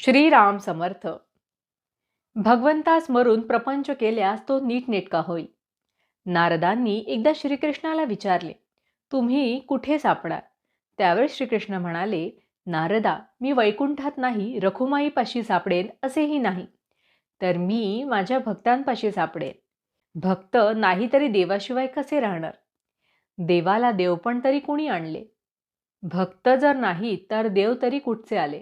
श्रीराम समर्थ. भगवंतास स्मरून प्रपंच केल्यास तो नीटनेटका होईल. नारदांनी एकदा श्रीकृष्णाला विचारले, तुम्ही कुठे सापडाल? त्यावेळेस श्रीकृष्ण म्हणाले, नारदा, मी वैकुंठात नाही, रखुमाईपाशी सापडेन असेही नाही, तर मी माझ्या भक्तांपाशी सापडेन. भक्त नाही तरी देवाशिवाय कसे राहणार? देवाला देवपण तरी कुणी आणले? भक्त जर नाही तर देव तरी कुठचे आले?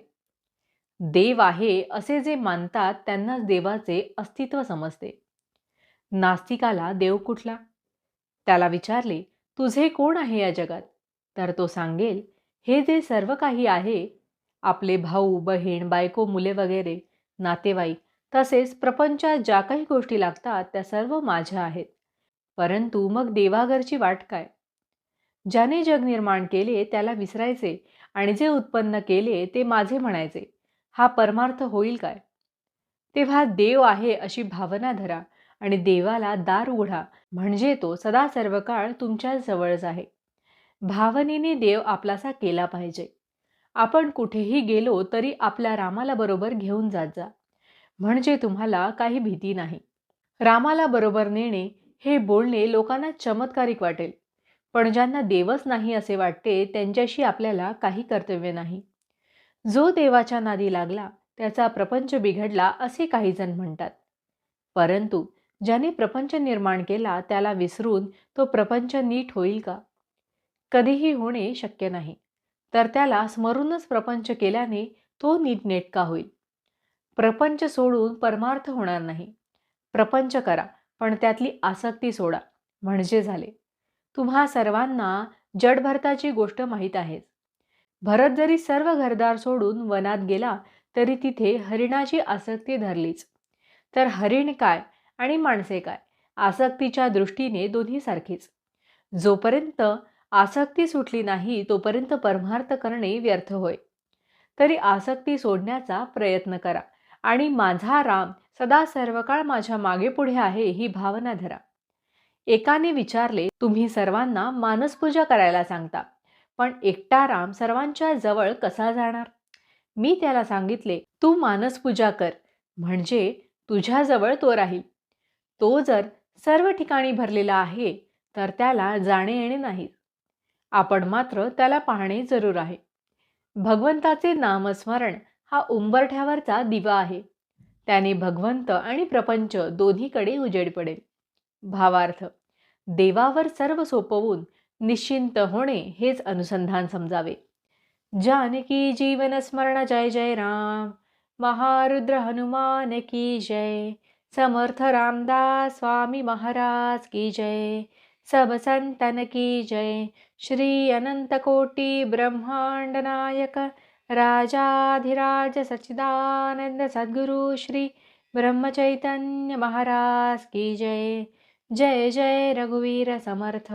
देव आहे असे जे मानतात त्यांनाच देवाचे अस्तित्व समजते. नास्तिकाला देव कुठला? त्याला विचारले, तुझे कोण आहे या जगात? तर तो सांगेल, हे जे सर्व काही आहे, आपले भाऊ बहीण बायको मुले वगैरे नातेवाईक, तसेच प्रपंचात ज्या काही गोष्टी लागतात त्या सर्व माझ्या आहेत. परंतु मग देवाघरची वाट काय? ज्याने जग निर्माण केले त्याला विसरायचे आणि जे उत्पन्न केले ते माझे म्हणायचे, हा परमार्थ होईल काय? तेव्हा देव आहे अशी भावना धरा आणि देवाला दार उघडा, म्हणजे तो सदा सर्व काळ तुमच्या जवळच आहे. भावनेने देव आपलासा केला पाहिजे. आपण कुठेही गेलो तरी आपल्या रामाला बरोबर घेऊन जात जा, म्हणजे तुम्हाला काही भीती नाही. रामाला बरोबर नेणे हे बोलणे लोकांना चमत्कारिक वाटेल, पण ज्यांना देवच नाही असे वाटते त्यांच्याशी आपल्याला काही कर्तव्य नाही. जो देवाच्या नादी लागला त्याचा प्रपंच बिघडला असे काही जण म्हणतात. परंतु ज्याने प्रपंच निर्माण केला त्याला विसरून तो प्रपंच नीट होईल का? कधीही होणे शक्य नाही. तर त्याला स्मरूनच प्रपंच केल्याने तो नीटनेटका होईल. प्रपंच सोडून परमार्थ होणार नाही. प्रपंच करा, पण त्यातली आसक्ती सोडा, म्हणजे झाले. तुम्हा सर्वांना जडभरताची गोष्ट माहीत आहेच. भरत जरी सर्व घरदार सोडून वनात गेला तरी तिथे हरिणाची आसक्ती धरलीच. तर हरिण काय आणि माणसे काय? आसक्तीच्या दृष्टीने दोन्ही सारखीच. जोपर्यंत आसक्ती सुटली नाही तोपर्यंत परमार्थ करणे व्यर्थ होय. तरी आसक्ती सोडण्याचा प्रयत्न करा आणि माझा राम सदा सर्व काळ माझ्या मागे पुढे आहे ही भावना धरा. एकाने विचारले, तुम्ही सर्वांना मानसपूजा करायला सांगता, पण एकटा राम सर्वांच्या जवळ कसा जाणार? मी त्याला सांगितले, तू मानसपूजा कर, म्हणजे तुझ्याजवळ तो राहील. तो जर सर्व ठिकाणी भरलेला आहे तर त्याला जाणे येणे नाही. आपण मात्र त्याला पाहणे जरूर आहे. भगवंताचे नामस्मरण हा उंबरठ्यावरचा दिवा आहे. त्याने भगवंत आणि प्रपंच दोन्हीकडे उजेड पडेल. भावार्थ, देवावर सर्व सोपवून निश्चिंत होणे हेच अनुसंधान समजावे. जानकी जीवन स्मरण जय जय राम. महारुद्र हनुमान की जय. समर्थ रामदास स्वामी महाराज की जय. सब संतन की जय. श्री अनंत कोटि ब्रह्मांड नायक राजाधिराज सच्चिदानंद सद्गुरु श्री ब्रह्मचैतन्य महाराज की जय. जय जय रघुवीर समर्थ.